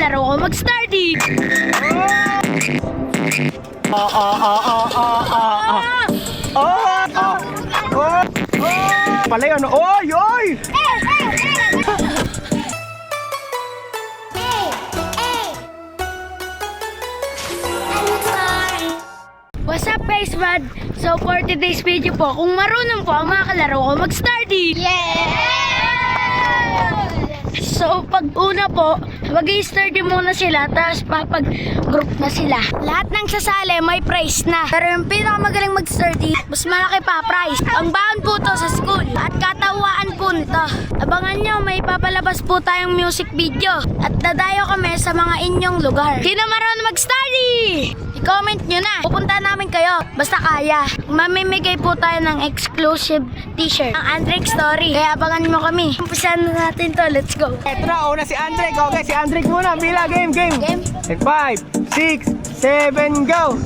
kalaro ko mag-starty. Pala yun. Oy! Oy! What's up guys, man? So for today's video po, kung marunong po ang mga kalaro ko mag-starty. So pag una po, mag-i-starty muna sila, tapos papag-group na sila. Lahat ng sasali may prize na. Pero yung pinakamagaling mag-starty, mas malaki pa prize. Ang baon po to sa school at katawaan po nito. Abangan nyo, may papalabas po tayong music video. At dadayo kami sa mga inyong lugar. Sino marunong mag-starty? I-comment nyo na. Pupunta namin kayo. Basta kaya. Mamimigay po tayo ng exclusive t-shirt. Ang Andrick Story. Kaya abangan mo kami. Umpisahan na natin to. Let's go. Eto na, una si Andrick. Okay, si Andrick muna. Bila, game. Game. 5, 6, 7, go!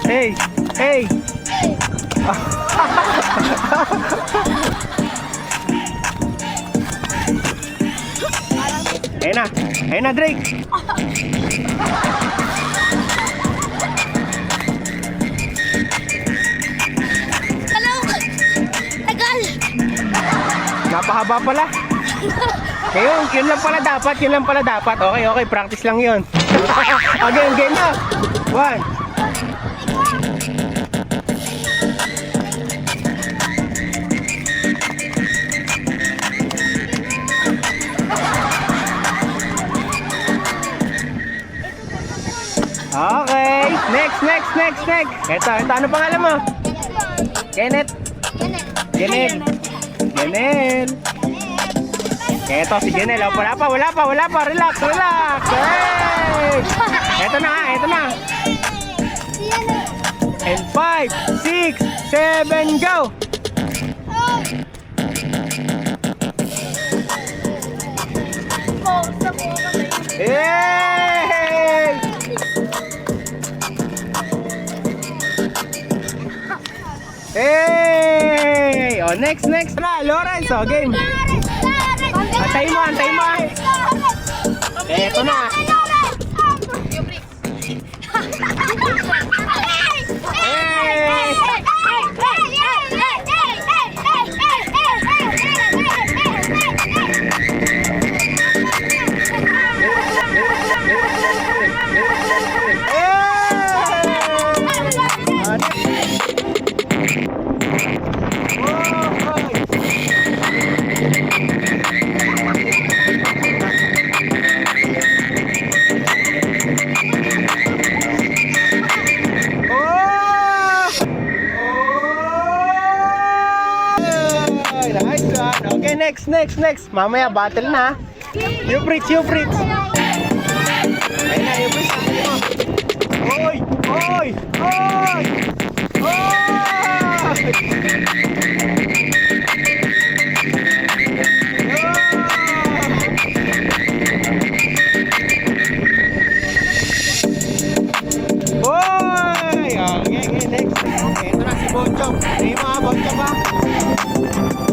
Hey! Ayun na, Drake! Hello! Tagal! Napahaba pala. Yun lang pala dapat. Okay, practice lang yun. Okay, game na. 1. Okay, next. Ito, ano pangalan mo? Kenneth. Eto si Janelle. Oh, wala pa. Relax. Hey! Eto na. And 5, 6, 7, go! Hey! Hey! Oh, next. Lawrence, oh, game. Antay mo. Eto na. Okay, next. Mamaya battle na. You preach. Ayun na, you preach. Oy! Okay, next. Ito na si Bonchok. Ay mga Bonchok ba?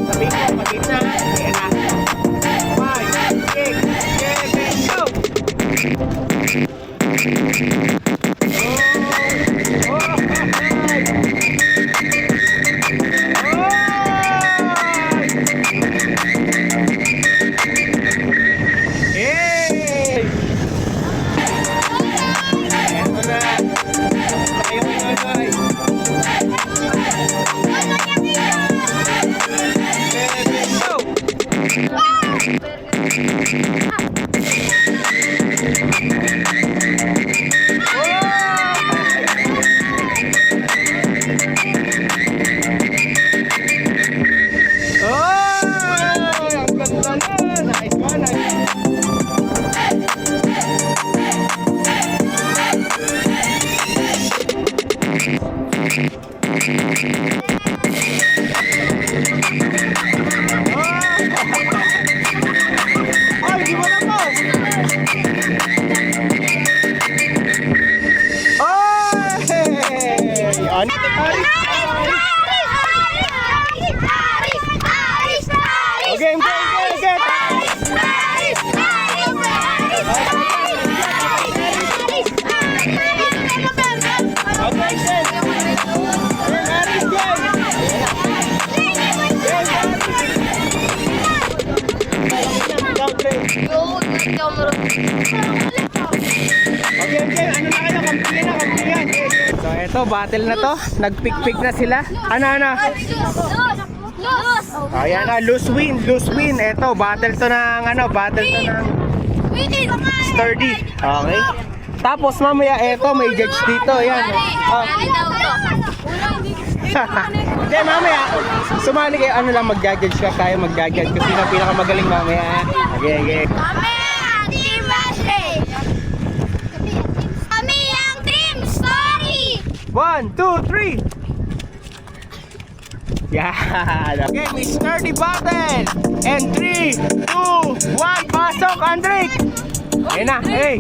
Sabi ko, magigna. Ayan na. 5, 6, 7, go! battle na to. Nagpick-pick na sila. Ano? Ayan na, loose win. Ito, battle to ng sturdy. Okay. Tapos mamaya, eto, may judge dito. Ayan. Oh. Hindi, mamaya, sumali kayo, mag-judge ka tayo, mag-judge kung sino pinakamagaling mamaya. Okay. Team Ashley! Kami ang Team Story! 1, 2, 3. Yan. Okay, may sturdy battle. And 3, 2, 1, pasok, Andrek. Ayan na, hey.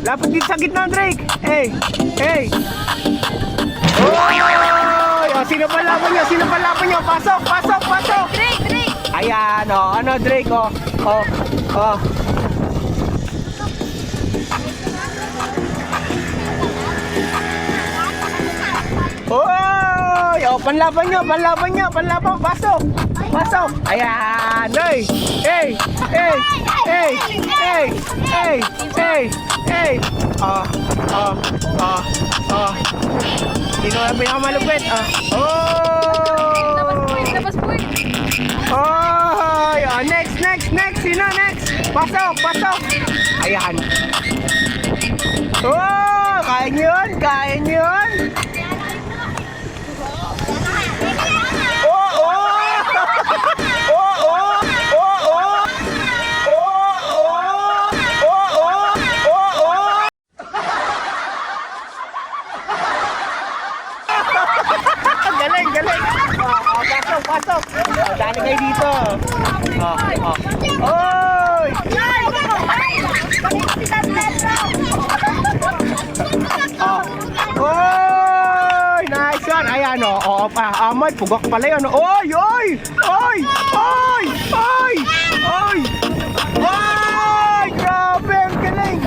Lapit dito sa gitna, Drake. Hey. Oy! Oh, sino pa laban nyo? Pasok. Drake! Ayan, ano, Drake, oh. Oy! Oh, panlaban nyo, pasok. Ayan, oy. Hey. Sino ang pinakamalupit? Next. Sino next? Pasok. Ayan. Oh, kaya nyo yun? Galing. Pasok. Dali kayo dito. Oy! Oy! Nice one. Ayan, Amoy, pugok pala yun. Oy! Grabe, ang galing.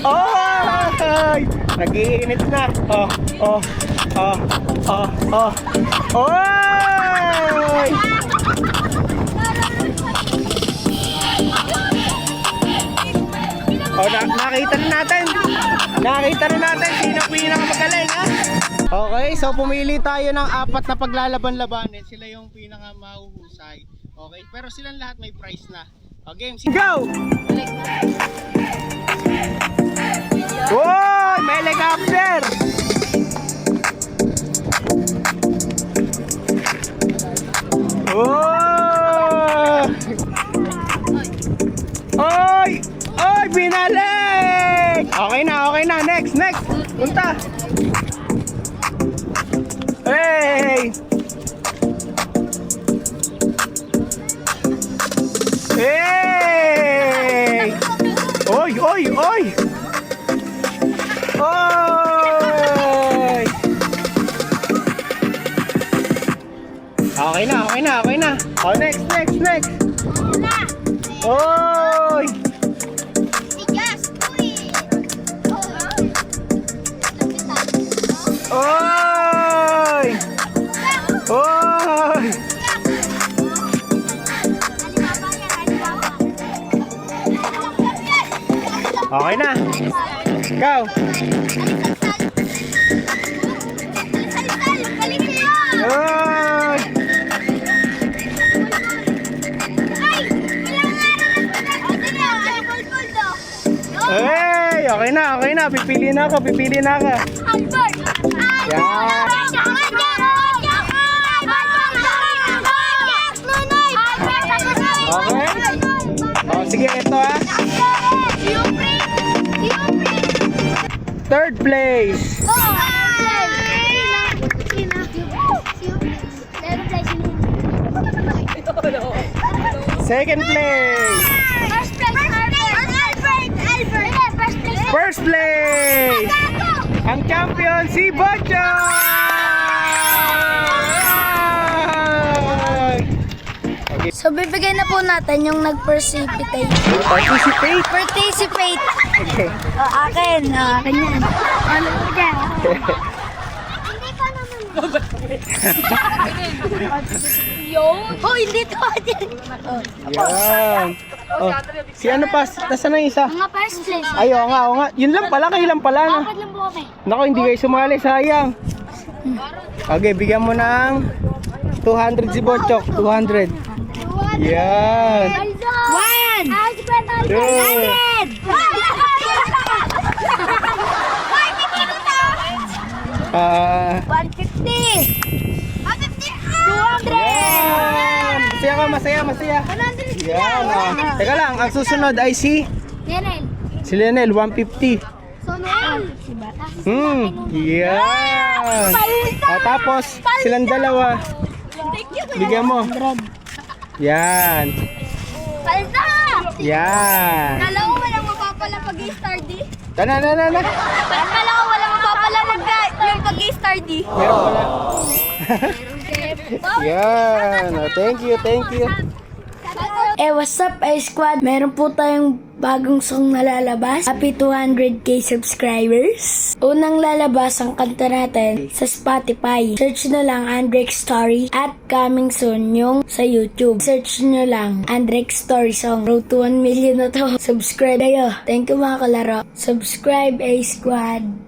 Oy! Nag-iinit na. Oy! Nakita na natin sino pinakamagaling, ha? Okay, so pumili tayo ng 4 na paglalaban-labanin. Sila yung pinakamahuhusay. Okay, pero silang lahat may prize na. Okay, go! Wow! May helicopter! Oh! Oy! Binalik! Okay na. Next. Punta. Hey! Oy! Okay na. Oh, next. Oy! Okay na. Go. Oy! Hey, okay na. Pipili na ako. Yan. Okay. Oh, sige, ito, ha. Third place. Second place. First place. Ang champion si Bocho. Okay. So bibigay na po natin yung nag-precipitate. Participate. Okay. Akin yan. Ano po dyan? Oh, hindi to. Yan. Oh, si ano pa? Nasaan na yung isa? Mga first place. Ay, oo nga. Yun lang pala, kayo lang pala, no? Apat lang po kami. Nako, hindi kayo sumali, sayang. Okay, bigyan mo ng 200 si Bochok. 200. Yan. One! Two. Ah, 150! 200! yan. Masaya ka, masaya. Yan. Teka lang, ang susunod ay si Lionel, 150. Yan. Tapos, silang dalawa. Bigyan mo. Yan. Palda! Yan. Kala ko walang mapapala pag-star D. Na. Kala ko walang mapapala yung pag-star D. Meron pala. Yan. Thank you. What's up, iSquad? Meron po tayong bagong song na lalabas. Happy 200k subscribers. Unang lalabas ang kanta natin sa Spotify. Search nyo lang Andrex Story at coming soon yung sa YouTube. Search nyo lang Andrex Story Song. Road to 1 million na to. Subscribe kayo. Thank you mga kalaro. Subscribe, iSquad.